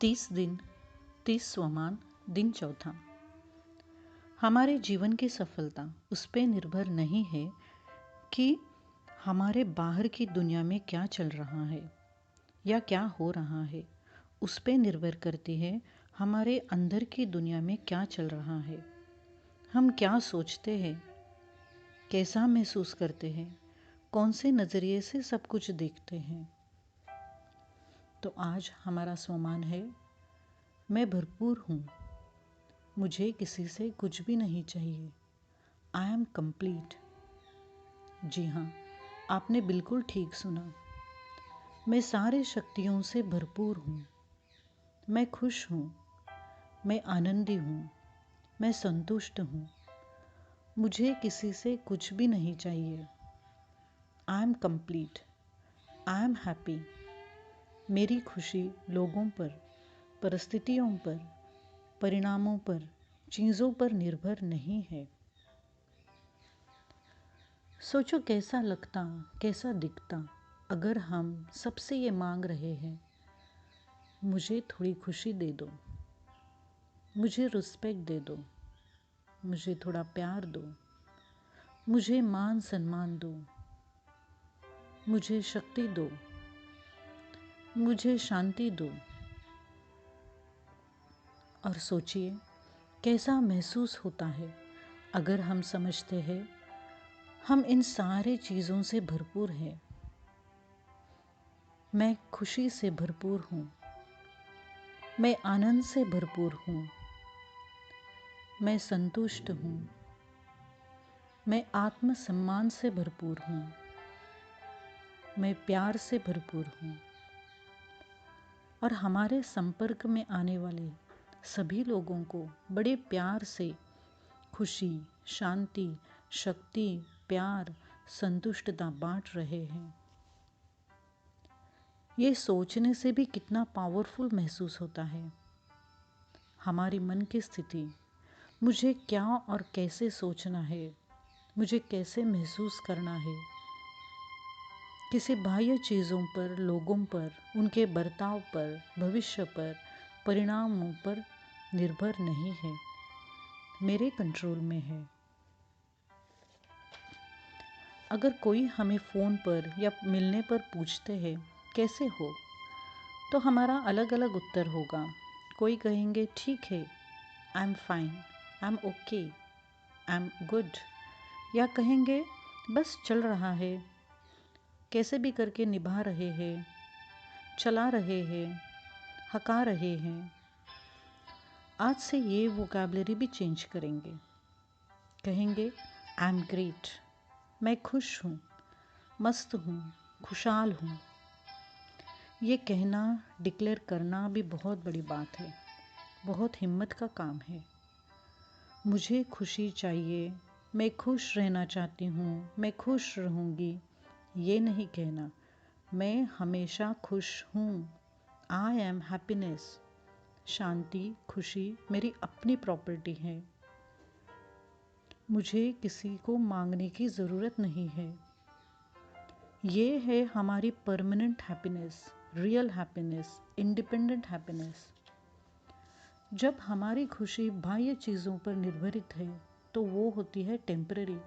30 दिन 30 स्वमान दिन चौथा। हमारे जीवन की सफलता उस पे निर्भर नहीं है कि हमारे बाहर की दुनिया में क्या चल रहा है या क्या हो रहा है। उस पे निर्भर करती है हमारे अंदर की दुनिया में क्या चल रहा है। हम क्या सोचते हैं, कैसा महसूस करते हैं, कौन से नज़रिए से सब कुछ देखते हैं। तो आज हमारा स्वमान है, मैं भरपूर हूँ, मुझे किसी से कुछ भी नहीं चाहिए। I am complete. जी हाँ, आपने बिल्कुल ठीक सुना। मैं सारे शक्तियों से भरपूर हूँ। मैं खुश हूँ, मैं आनंदी हूँ, मैं संतुष्ट हूँ। मुझे किसी से कुछ भी नहीं चाहिए। I am complete. I am happy. मेरी खुशी लोगों पर, परिस्थितियों पर, परिणामों पर, चीज़ों पर निर्भर नहीं है। सोचो कैसा लगता, कैसा दिखता अगर हम सबसे ये मांग रहे हैं, मुझे थोड़ी खुशी दे दो, मुझे रिस्पेक्ट दे दो, मुझे थोड़ा प्यार दो, मुझे मान सम्मान दो, मुझे शक्ति दो, मुझे शांति दो। और सोचिए कैसा महसूस होता है अगर हम समझते हैं हम इन सारे चीज़ों से भरपूर हैं। मैं खुशी से भरपूर हूँ, मैं आनंद से भरपूर हूँ, मैं संतुष्ट हूँ, मैं आत्मसम्मान से भरपूर हूँ, मैं प्यार से भरपूर हूँ। और हमारे संपर्क में आने वाले सभी लोगों को बड़े प्यार से खुशी, शांति, शक्ति, प्यार, संतुष्टता बांट रहे हैं। ये सोचने से भी कितना पावरफुल महसूस होता है। हमारी मन की स्थिति, मुझे क्या और कैसे सोचना है, मुझे कैसे महसूस करना है, किसी बाह्य चीज़ों पर, लोगों पर, उनके बर्ताव पर, भविष्य पर, परिणामों पर निर्भर नहीं है, मेरे कंट्रोल में है। अगर कोई हमें फ़ोन पर या मिलने पर पूछते हैं कैसे हो, तो हमारा अलग अलग उत्तर होगा। कोई कहेंगे ठीक है, I am fine, I am okay, I am good, या कहेंगे बस चल रहा है, कैसे भी करके निभा रहे हैं, चला रहे हैं, हका रहे हैं। आज से ये वोकैबुलरी भी चेंज करेंगे। कहेंगे आई एम ग्रेट, मैं खुश हूँ, मस्त हूँ, खुशहाल हूँ। ये कहना, डिक्लेयर करना भी बहुत बड़ी बात है, बहुत हिम्मत का काम है। मुझे खुशी चाहिए, मैं खुश रहना चाहती हूँ, मैं खुश रहूँगी, ये नहीं कहना मैं हमेशा खुश हूँ। I am happiness. शांति, खुशी मेरी अपनी प्रॉपर्टी है। मुझे किसी को मांगने की ज़रूरत नहीं है। ये है हमारी permanent happiness, real happiness, independent happiness. जब हमारी खुशी बाह्य चीज़ों पर निर्भरित है तो वो होती है टेम्पररी,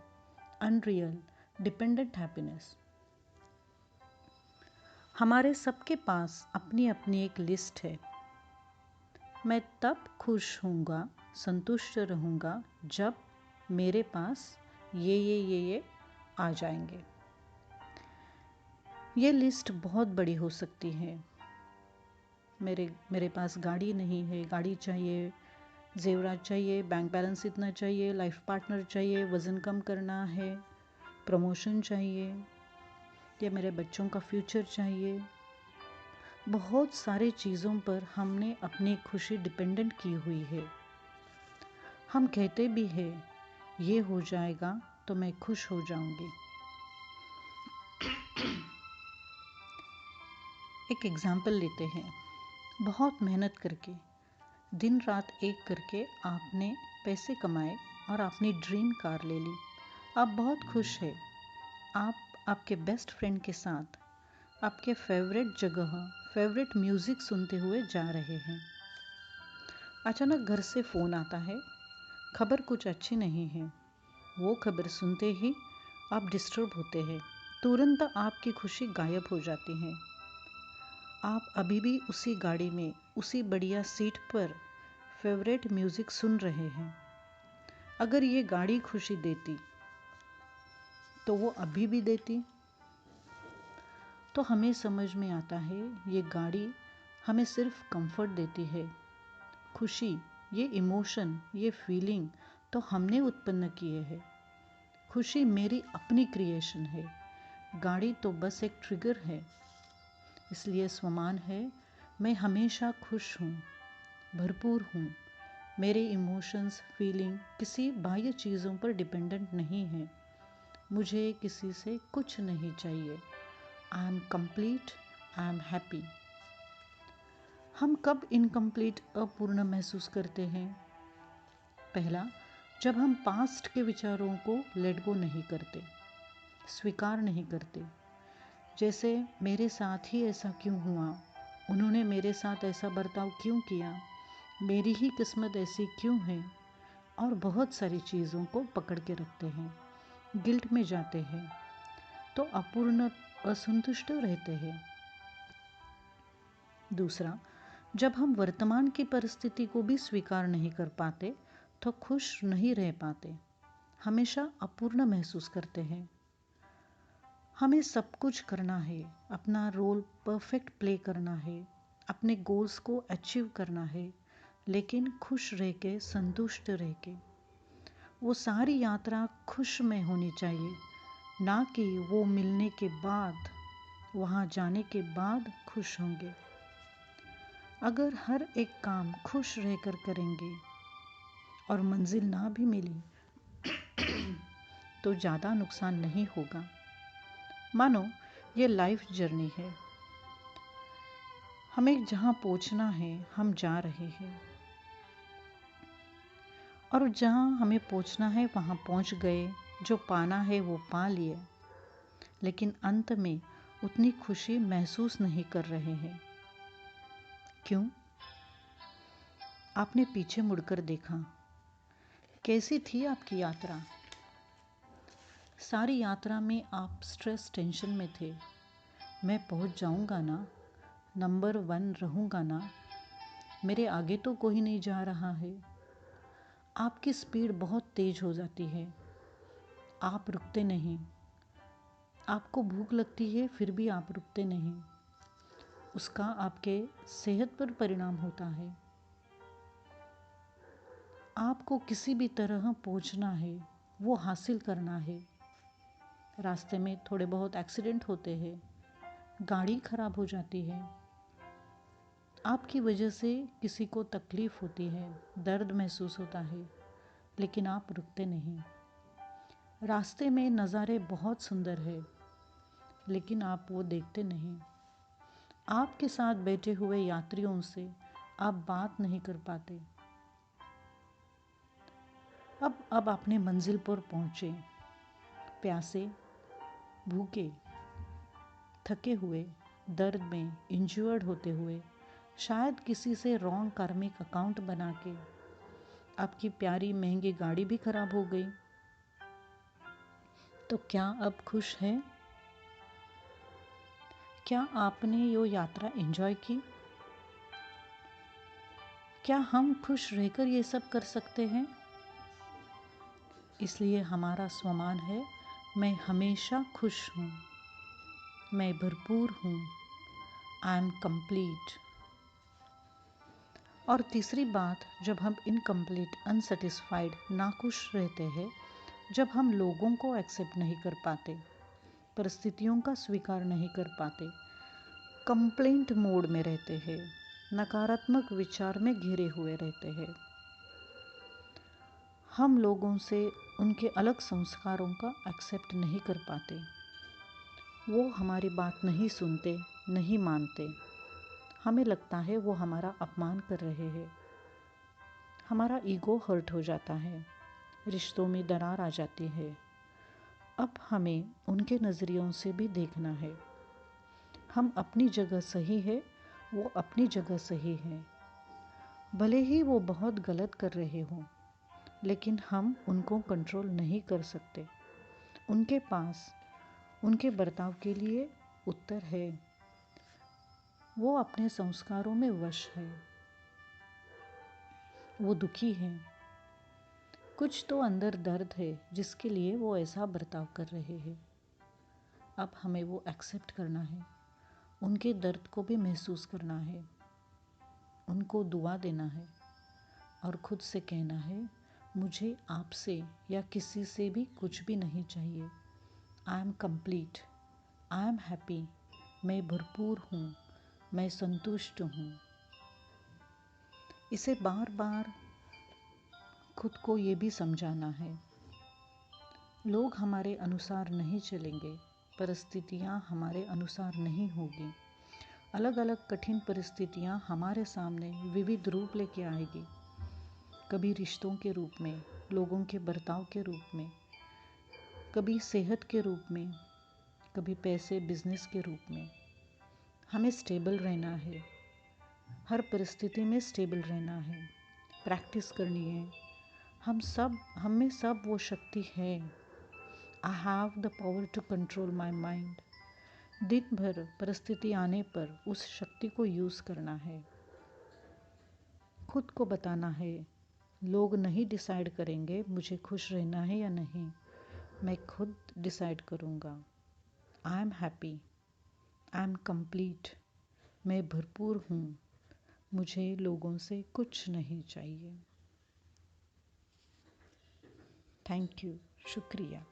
अनरियल, डिपेंडेंट हैप्पीनेस। हमारे सबके पास अपनी अपनी एक लिस्ट है। मैं तब खुश होऊंगा, संतुष्ट रहूँगा जब मेरे पास ये आ जाएंगे। ये लिस्ट बहुत बड़ी हो सकती है। मेरे पास गाड़ी नहीं है, गाड़ी चाहिए, जेवरात चाहिए, बैंक बैलेंस इतना चाहिए, लाइफ पार्टनर चाहिए, वज़न कम करना है, प्रमोशन चाहिए, या मेरे बच्चों का फ्यूचर चाहिए। बहुत सारी चीज़ों पर हमने अपनी खुशी डिपेंडेंट की हुई है। हम कहते भी हैं ये हो जाएगा तो मैं खुश हो जाऊंगी। एक एग्जाम्पल लेते हैं। बहुत मेहनत करके, दिन रात एक करके आपने पैसे कमाए और आपने ड्रीम कार ले ली। आप बहुत खुश हैं। आप आपके बेस्ट फ्रेंड के साथ आपके फेवरेट जगह, फेवरेट म्यूज़िक सुनते हुए जा रहे हैं। अचानक घर से फ़ोन आता है, खबर कुछ अच्छी नहीं है। वो खबर सुनते ही आप डिस्टर्ब होते हैं। तुरंत आपकी खुशी गायब हो जाती है। आप अभी भी उसी गाड़ी में, उसी बढ़िया सीट पर फेवरेट म्यूज़िक सुन रहे हैं। अगर ये गाड़ी खुशी देती तो वो अभी भी देती। तो हमें समझ में आता है ये गाड़ी हमें सिर्फ कंफर्ट देती है। खुशी, ये इमोशन, ये फीलिंग तो हमने उत्पन्न किए हैं। खुशी मेरी अपनी क्रिएशन है। गाड़ी तो बस एक ट्रिगर है। इसलिए स्वमान है, मैं हमेशा खुश हूँ, भरपूर हूँ। मेरे इमोशंस, फीलिंग किसी बाह्य चीज़ों पर डिपेंडेंट नहीं है। मुझे किसी से कुछ नहीं चाहिए। I am complete, I am happy. हम कब इनकम्प्लीट, अपूर्ण महसूस करते हैं? पहला, जब हम पास्ट के विचारों को लेट गो नहीं करते, स्वीकार नहीं करते। जैसे मेरे साथ ही ऐसा क्यों हुआ, उन्होंने मेरे साथ ऐसा बर्ताव क्यों किया, मेरी ही किस्मत ऐसी क्यों है, और बहुत सारी चीज़ों को पकड़ के रखते हैं, गिल्ट में जाते हैं, तो अपूर्ण, असंतुष्ट रहते हैं। दूसरा, जब हम वर्तमान की परिस्थिति को भी स्वीकार नहीं कर पाते तो खुश नहीं रह पाते, हमेशा अपूर्ण महसूस करते हैं। हमें सब कुछ करना है, अपना रोल परफेक्ट प्ले करना है, अपने गोल्स को अचीव करना है, लेकिन खुश रह के, संतुष्ट रह के। वो सारी यात्रा खुश में होनी चाहिए, ना कि वो मिलने के बाद, वहाँ जाने के बाद खुश होंगे। अगर हर एक काम खुश रहकर करेंगे और मंजिल ना भी मिली तो ज़्यादा नुकसान नहीं होगा। मानो ये लाइफ जर्नी है, हमें जहाँ पहुँचना है हम जा रहे हैं, और जहाँ हमें पहुँचना है वहाँ पहुँच गए, जो पाना है वो पा लिए, लेकिन अंत में उतनी खुशी महसूस नहीं कर रहे हैं। क्यों? आपने पीछे मुड़कर देखा, कैसी थी आपकी यात्रा? सारी यात्रा में आप स्ट्रेस, टेंशन में थे। मैं पहुंच जाऊंगा ना, नंबर 1 रहूंगा ना, मेरे आगे तो कोई नहीं जा रहा है। आपकी स्पीड बहुत तेज हो जाती है, आप रुकते नहीं। आपको भूख लगती है फिर भी आप रुकते नहीं। उसका आपके सेहत पर परिणाम होता है। आपको किसी भी तरह पहुंचना है, वो हासिल करना है। रास्ते में थोड़े बहुत एक्सीडेंट होते हैं, गाड़ी खराब हो जाती है, आपकी वजह से किसी को तकलीफ होती है, दर्द महसूस होता है, लेकिन आप रुकते नहीं। रास्ते में नज़ारे बहुत सुंदर है, लेकिन आप वो देखते नहीं। आपके साथ बैठे हुए यात्रियों से आप बात नहीं कर पाते। अब अपने मंजिल पर पहुँचे, प्यासे, भूखे, थके हुए, दर्द में, इंज्योर्ड होते हुए, शायद किसी से रॉन्ग कार्मिक अकाउंट बना के आपकी प्यारी महंगी गाड़ी भी खराब हो गई। तो क्या अब खुश है? क्या आपने ये यात्रा एंजॉय की? क्या हम खुश रहकर ये सब कर सकते हैं? इसलिए हमारा स्वमान है, मैं हमेशा खुश हूँ, मैं भरपूर हूँ, आई एम कंप्लीट। और तीसरी बात, जब हम इनकम्प्लीट, अनसेटिस्फाइड, नाखुश रहते हैं, जब हम लोगों को एक्सेप्ट नहीं कर पाते, परिस्थितियों का स्वीकार नहीं कर पाते, कंप्लेंट मोड में रहते हैं, नकारात्मक विचार में घिरे हुए रहते हैं, हम लोगों से उनके अलग संस्कारों का एक्सेप्ट नहीं कर पाते, वो हमारी बात नहीं सुनते, नहीं मानते, हमें लगता है वो हमारा अपमान कर रहे हैं, हमारा ईगो हर्ट हो जाता है, रिश्तों में दरार आ जाती है। अब हमें उनके नज़रियों से भी देखना है। हम अपनी जगह सही है, वो अपनी जगह सही है। भले ही वो बहुत गलत कर रहे हों, लेकिन हम उनको कंट्रोल नहीं कर सकते। उनके पास उनके बर्ताव के लिए उत्तर है। वो अपने संस्कारों में वश है। वो दुखी है। कुछ तो अंदर दर्द है जिसके लिए वो ऐसा बर्ताव कर रहे हैं। अब हमें वो एक्सेप्ट करना है, उनके दर्द को भी महसूस करना है, उनको दुआ देना है और खुद से कहना है, मुझे आपसे या किसी से भी कुछ भी नहीं चाहिए। I am complete, I am happy, मैं भरपूर हूँ, मैं संतुष्ट हूँ। इसे बार बार खुद को ये भी समझाना है। लोग हमारे अनुसार नहीं चलेंगे, परिस्थितियाँ हमारे अनुसार नहीं होगी। अलग अलग कठिन परिस्थितियाँ हमारे सामने विविध रूप लेके आएगी। कभी रिश्तों के रूप में, लोगों के बर्ताव के रूप में, कभी सेहत के रूप में, कभी पैसे बिजनेस के रूप में। हमें स्टेबल रहना है, हर परिस्थिति में स्टेबल रहना है, प्रैक्टिस करनी है। हम में सब वो शक्ति है। I have the power to control my mind. दिन भर परिस्थिति आने पर उस शक्ति को यूज़ करना है। खुद को बताना है, लोग नहीं डिसाइड करेंगे मुझे खुश रहना है या नहीं, मैं खुद डिसाइड करूँगा। I am happy, I am complete, मैं भरपूर हूँ, मुझे लोगों से कुछ नहीं चाहिए। थैंक यू, शुक्रिया।